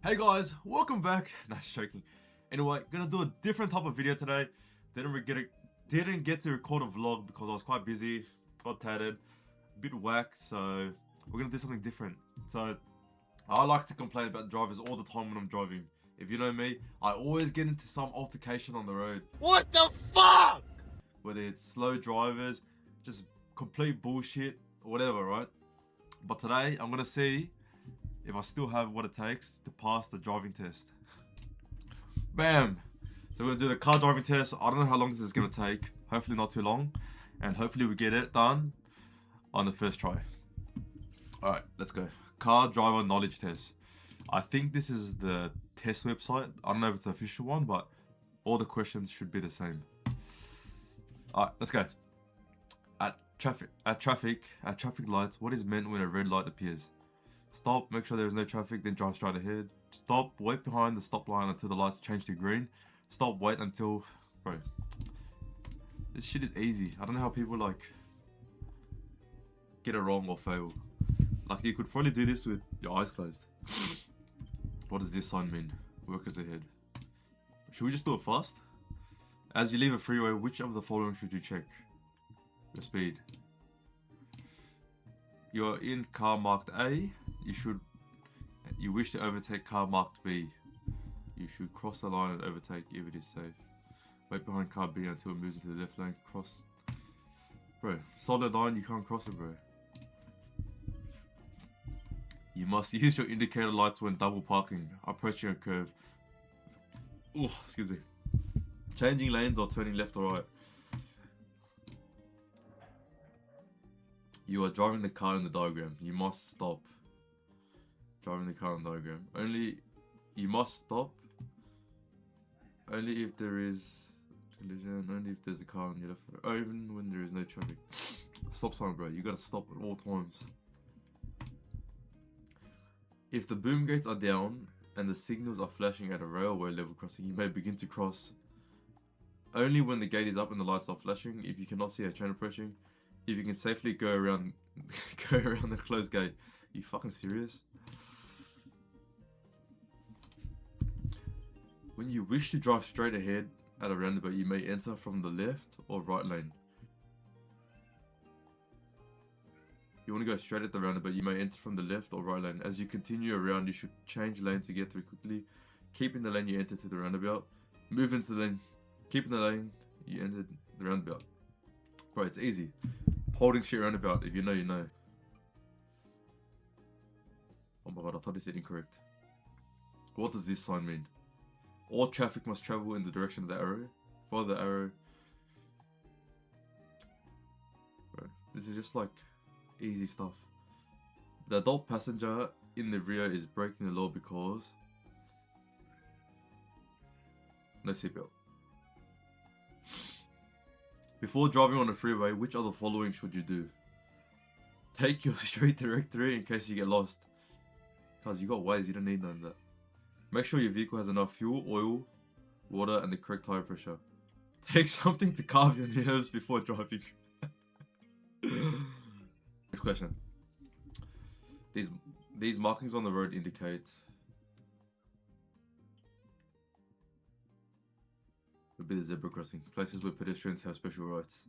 Hey guys, welcome back. Nah, just joking. Anyway, gonna do a different type of video today. Didn't get to record a vlog because I was quite busy, got tatted, a bit whack, so we're gonna do something different. So I like to complain about drivers all the time when I'm driving. If you know me, I always get into some altercation on the road. What the fuck? Whether it's slow drivers, just complete bullshit, or whatever, right? But today I'm gonna see if I still have what it takes to pass the driving test. Bam! So we're gonna do the car driving test. I don't know how long this is gonna take. Hopefully not too long. And hopefully we get it done on the first try. Alright, let's go. Car driver knowledge test. I think this is the test website. I don't know if it's an official one, but all the questions should be the same. Alright, let's go. At traffic lights, what is meant when a red light appears? Stop, make sure there is no traffic, then drive straight ahead. Stop, wait behind the stop line until the lights change to green. Stop, wait until... Bro, this shit is easy. I don't know how people like get it wrong or fail. Like, you could probably do this with your eyes closed. What does this sign mean? Workers ahead. Should we just do it fast? As you leave a freeway, which of the following should you check? Your speed. You are in car marked A. You wish to overtake car marked B. You should cross the line and overtake if it is safe. Wait behind car B until it moves into the left lane. Cross. Bro, solid line, you can't cross it, bro. You must use your indicator lights when double parking, approaching a curve. Oh, excuse me. Changing lanes or turning left or right. You are driving the car in the diagram. You must stop. Driving the car in the diagram. You must stop. Only if there is collision. Only if there's a car on your left. Or even when there is no traffic. Stop sign, bro. You gotta stop at all times. If the boom gates are down and the signals are flashing at a railway level crossing, you may begin to cross. Only when the gate is up and the lights are flashing. If you cannot see a train approaching. If you can safely go around the closed gate. You fucking serious? When you wish to drive straight ahead at a roundabout, you may enter from the left or right lane. You want to go straight at the roundabout, you may enter from the left or right lane. As you continue around, you should change lanes to get through quickly. Keep in the lane you enter to the roundabout. Move into the lane. Keep in the lane you entered the roundabout. Bro, it's easy. Holding shit roundabout, if you know, you know. Oh my god, I thought it said incorrect. What does this sign mean? All traffic must travel in the direction of the arrow. Follow the arrow. Bro, this is just like easy stuff. The adult passenger in the rear is breaking the law because no seatbelt. Before driving on a freeway, which of the following should you do? Take your straight directory in case you get lost. Cause you got Waze, you don't need none of that. Make sure your vehicle has enough fuel, oil, water, and the correct tire pressure. Take something to calm your nerves before driving. Next question. These markings on the road indicate would be the zebra crossing. Places where pedestrians have special rights.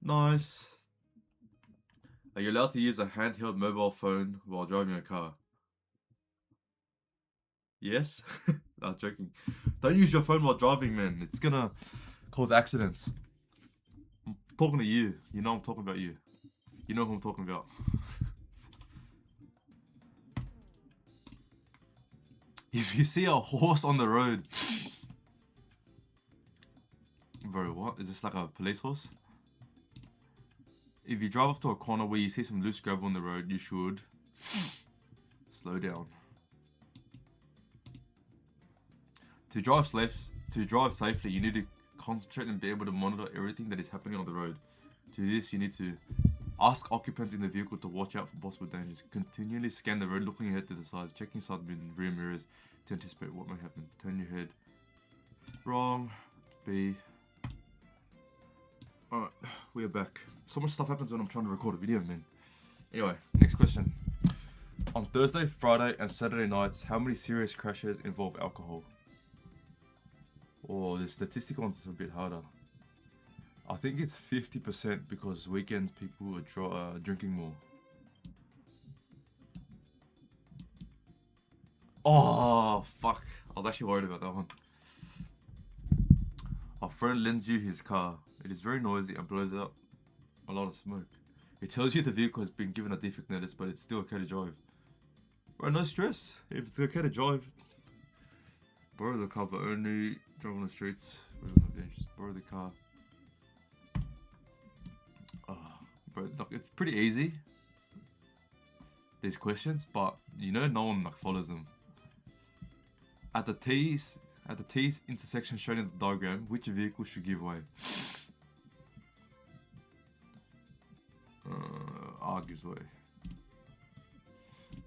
Nice. Are you allowed to use a handheld mobile phone while driving a car? Yes? No, I'm joking. Don't use your phone while driving, man. It's gonna cause accidents. I'm talking to you. You know I'm talking about you. You know who I'm talking about. If you see a horse on the road... Bro, what? Is this like a police horse? If you drive up to a corner where you see some loose gravel on the road, you should slow down. To drive safely, you need to concentrate and be able to monitor everything that is happening on the road. To do this, you need to ask occupants in the vehicle to watch out for possible dangers. Continually scan the road, looking ahead to the sides, checking side and rear mirrors to anticipate what may happen. Turn your head. Wrong. B. Alright, we are back. So much stuff happens when I'm trying to record a video, man. Anyway, next question. On Thursday, Friday, and Saturday nights, how many serious crashes involve alcohol? Oh, the statistic one's a bit harder. I think it's 50% because weekends people are drinking more. Oh, fuck. I was actually worried about that one. A friend lends you his car. It is very noisy and blows out a lot of smoke. It tells you the vehicle has been given a defect notice, but it's still okay to drive. Bro, no stress. If it's okay to drive, borrow the car, but only drive on the streets. Borrow the car. Oh, bro, look, it's pretty easy, these questions, but you know no one like follows them. At the T's intersection shown in the diagram, which vehicle should give way? R gives way.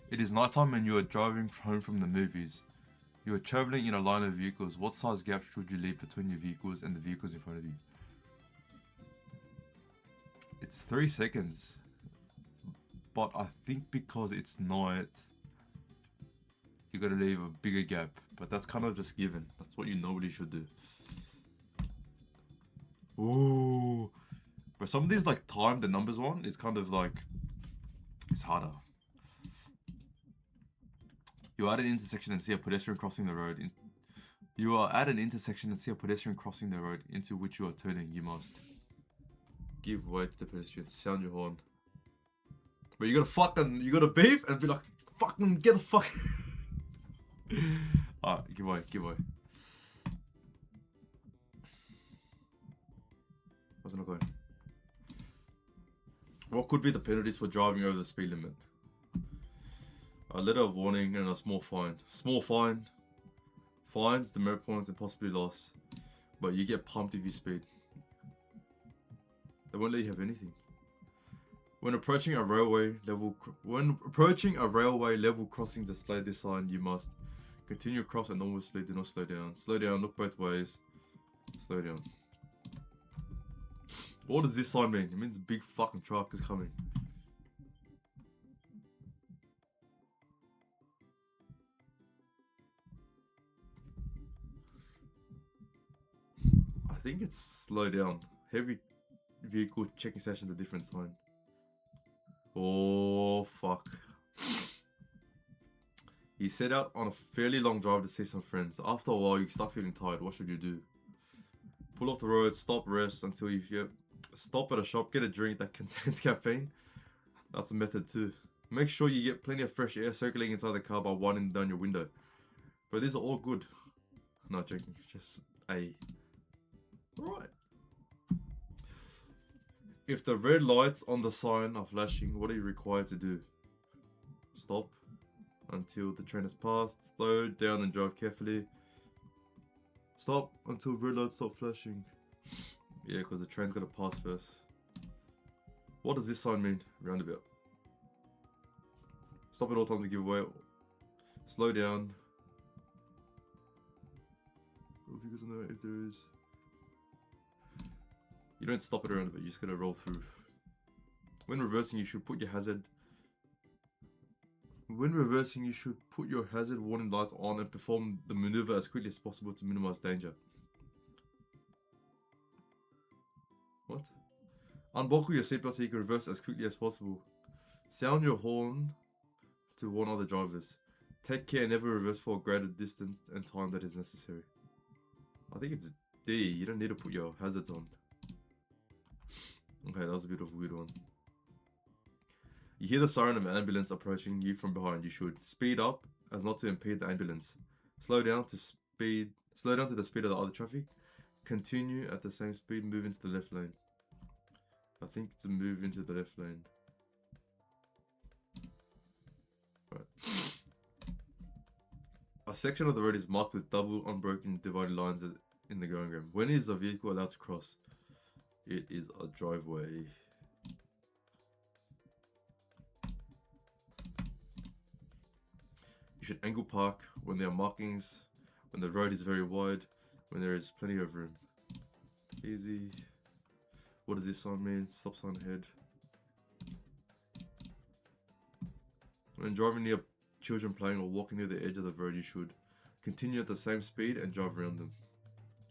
It is nighttime and you are driving home from the movies. You are traveling in a line of vehicles. What size gap should you leave between your vehicles and the vehicles in front of you? It's 3 seconds. But I think because it's night, you gotta leave a bigger gap. But that's kind of just given. That's what you normally should do. Ooh. But some of these like time the numbers one is kind of like, it's harder. You are at an intersection and see a pedestrian crossing the road. You are at an intersection and see a pedestrian crossing the road into which you are turning. You must give way to the pedestrian. Sound your horn. But you gotta beep and be like, fucking get the fuck. Alright, give way. What's it not going? What could be the penalties for driving over the speed limit? A letter of warning and a small fine. Small fine. Fines, demerit points, and possibly loss. But you get pumped if you speed. They won't let you have anything. When approaching a railway level crossing, display this sign. You must continue across at normal speed. Do not slow down. Slow down. Look both ways. Slow down. What does this sign mean? It means a big fucking truck is coming. I think it's slow down. Heavy vehicle checking station's a different sign. Oh, fuck. You set out on a fairly long drive to see some friends. After a while, you start feeling tired. What should you do? Pull off the road, stop, rest until you get... Stop at a shop, get a drink that contains caffeine. That's a method too. Make sure you get plenty of fresh air circulating inside the car by winding down your window. But these are all good. Not joking, just A. Alright. If the red lights on the sign are flashing, what are you required to do? Stop until the train has passed. Slow down and drive carefully. Stop until red lights stop flashing. Yeah, because the train's got to pass first. What does this sign mean? Roundabout. Stop at all times to give way. Slow down. Because I know if there is... You don't stop at a roundabout, you just gotta roll through. When reversing, you should put your hazard... When reversing, you should put your hazard warning lights on and perform the maneuver as quickly as possible to minimize danger. What? Unbuckle your seatbelt so you can reverse as quickly as possible. Sound your horn to warn other drivers. Take care, never reverse for a greater distance and time that is necessary. I think it's D. You don't need to put your hazards on. Okay, that was a bit of a weird one. You hear the siren of an ambulance approaching you from behind. You should speed up as not to impede the ambulance. Slow down to the speed of the other traffic. Continue at the same speed, move into the left lane. I think to move into the left lane. Right. A section of the road is marked with double unbroken divided lines in the diagram. When is a vehicle allowed to cross? It is a driveway. You should angle park when there are markings, when the road is very wide, when there is plenty of room. Easy. What does this sign mean? Stop sign ahead. When driving near children playing or walking near the edge of the road, you should continue at the same speed and drive around them.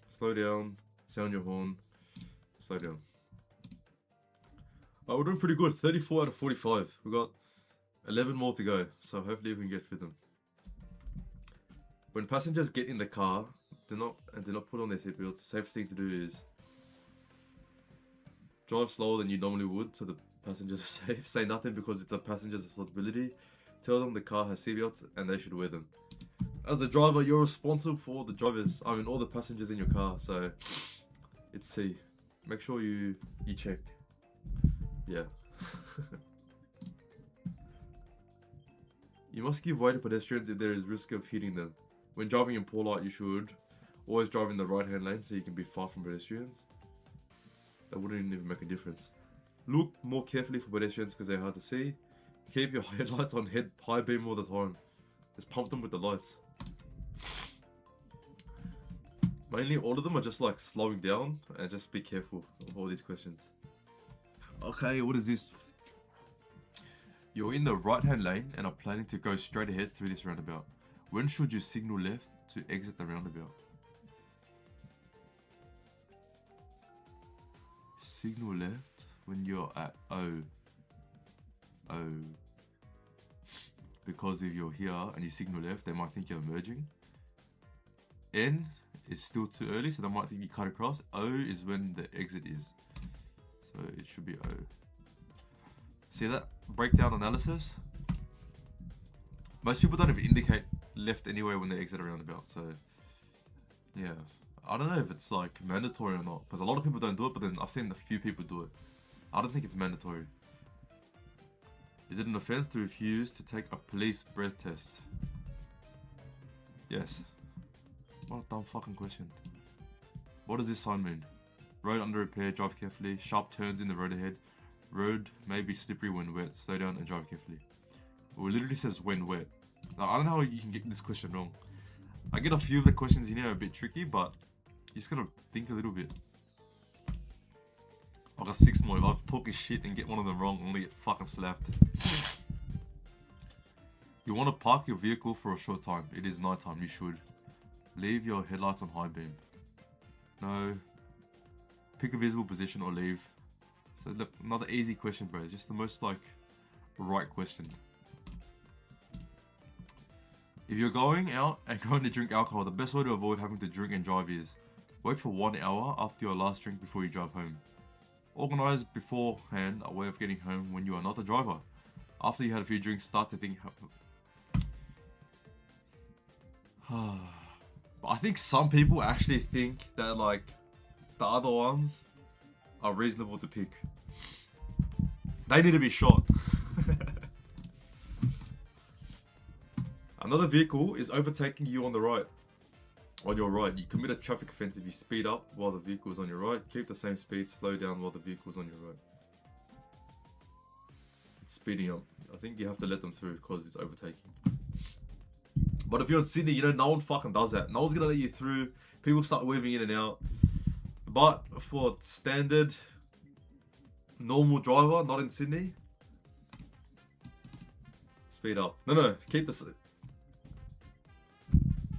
Slow down, sound your horn, slow down. Oh, we're doing pretty good. 34 out of 45. We've got 11 more to go, so hopefully we can get through them. When passengers get in the car, do not put on their seatbelts. The safest thing to do is drive slower than you normally would so the passengers are safe. Say nothing because it's a passenger's responsibility. Tell them the car has seatbelts and they should wear them. As a driver, you're responsible for all the drivers. I mean, all the passengers in your car. So it's C. Make sure you check. Yeah. You must give way to pedestrians if there is risk of hitting them. When driving in poor light, you should always drive in the right-hand lane so you can be far from pedestrians. That wouldn't even make a difference. Look more carefully for pedestrians because they're hard to see. Keep your headlights on high beam all the time. Just pump them with the lights. Mainly all of them are just like slowing down and just be careful of all these questions. Okay, what is this? You're in the right-hand lane and are planning to go straight ahead through this roundabout. When should you signal left to exit the roundabout? Signal left when you're at O. Because if you're here and you signal left, they might think you're merging. N is still too early, so they might think you cut across. O is when the exit is. So it should be O. See that? Breakdown analysis. Most people don't even indicate left anyway when they exit a roundabout, so yeah. I don't know if it's like mandatory or not, because a lot of people don't do it, but then I've seen a few people do it. I don't think it's mandatory. Is it an offense to refuse to take a police breath test? Yes. What a dumb fucking question. What does this sign mean? Road under repair, drive carefully. Sharp turns in the road ahead. Road may be slippery when wet. Slow down and drive carefully. Well, it literally says when wet. Now, I don't know how you can get this question wrong. I get a few of the questions in here are a bit tricky, but you just gotta think a little bit. I got 6 more. If I'm talking shit and get one of them wrong, I'm gonna get fucking slapped. You want to park your vehicle for a short time. It is nighttime. You should leave your headlights on high beam. No. Pick a visible position or leave. So look, another easy question, bro. It's just the most like right question. If you're going out and going to drink alcohol, the best way to avoid having to drink and drive is wait for 1 hour after your last drink before you drive home. Organize beforehand a way of getting home when you are not the driver. After you had a few drinks, start to think. But I think some people actually think that like the other ones are reasonable to pick. They need to be shot. Another vehicle is overtaking you on the right. On your right, you commit a traffic offense if you speed up while the vehicle is on your right. Keep the same speed, slow down while the vehicle is on your right. It's speeding up. I think you have to let them through because it's overtaking. But if you're in Sydney, you know, no one fucking does that. No one's gonna let you through. People start weaving in and out. But for standard, normal driver, not in Sydney, speed up. No, keep the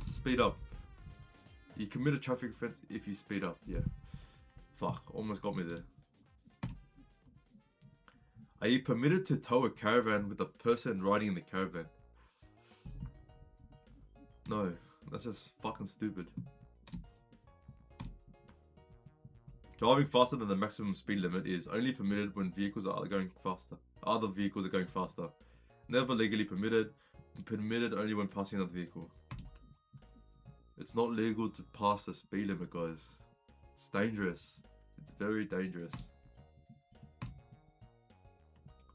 speed up. You commit a traffic offense if you speed up. Yeah. Fuck, almost got me there. Are you permitted to tow a caravan with a person riding in the caravan? No, that's just fucking stupid. Driving faster than the maximum speed limit is only permitted when vehicles are going faster. Other vehicles are going faster. Never legally permitted. Permitted only when passing another vehicle. It's not legal to pass the speed limit, guys. It's dangerous. It's very dangerous.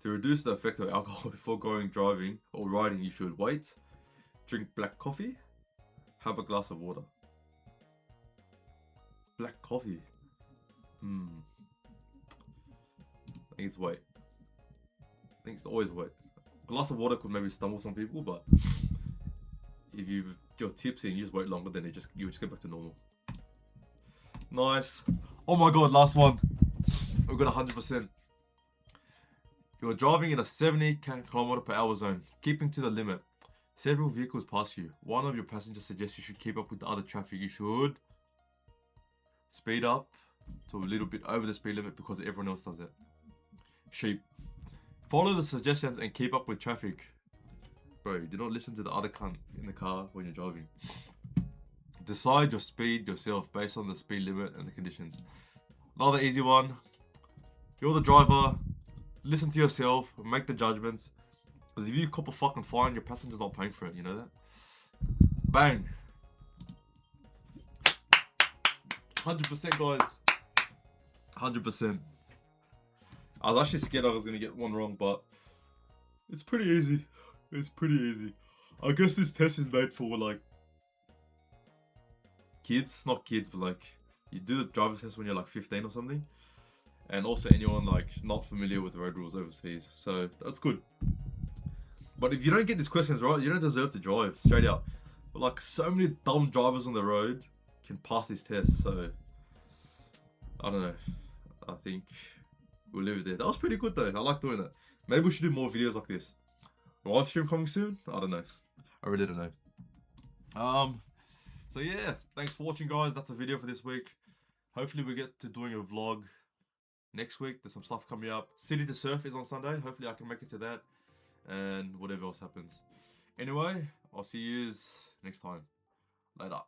To reduce the effect of alcohol before going driving or riding, you should wait, drink black coffee, have a glass of water. Black coffee. I think it's wait. I think it's always wait. A glass of water could maybe stumble some people, but if you're tipsy and you just wait longer, then you just get back to normal. Nice. Oh my god, last one. We've got 100%. You're driving in a 70 km/h zone, keeping to the limit. Several vehicles pass you. One of your passengers suggests you should keep up with the other traffic. You should speed up to a little bit over the speed limit because everyone else does it. Sheep. Follow the suggestions and keep up with traffic. Bro, do not listen to the other cunt in the car when you're driving. Decide your speed yourself based on the speed limit and the conditions. Another easy one. You're the driver. Listen to yourself. Make the judgments. Because if you cop a fucking fine, your passenger's not paying for it. You know that? Bang. 100% guys. 100%. I was actually scared I was going to get one wrong, but it's pretty easy. It's pretty easy. I guess this test is made for like kids, not kids, but like you do the driver's test when you're like 15 or something, and also anyone like not familiar with the road rules overseas. So that's good. But if you don't get these questions right, you don't deserve to drive. Straight out. But like so many dumb drivers on the road can pass these tests. So I don't know. I think we'll leave it there. That was pretty good though. I like doing that. Maybe we should do more videos like this. Live stream coming soon? I don't know. I really don't know. So yeah, thanks for watching guys. That's a video for this week. Hopefully we get to doing a vlog next week. There's some stuff coming up. City to Surf is on Sunday. Hopefully I can make it to that. And whatever else happens. Anyway, I'll see you next time. Later.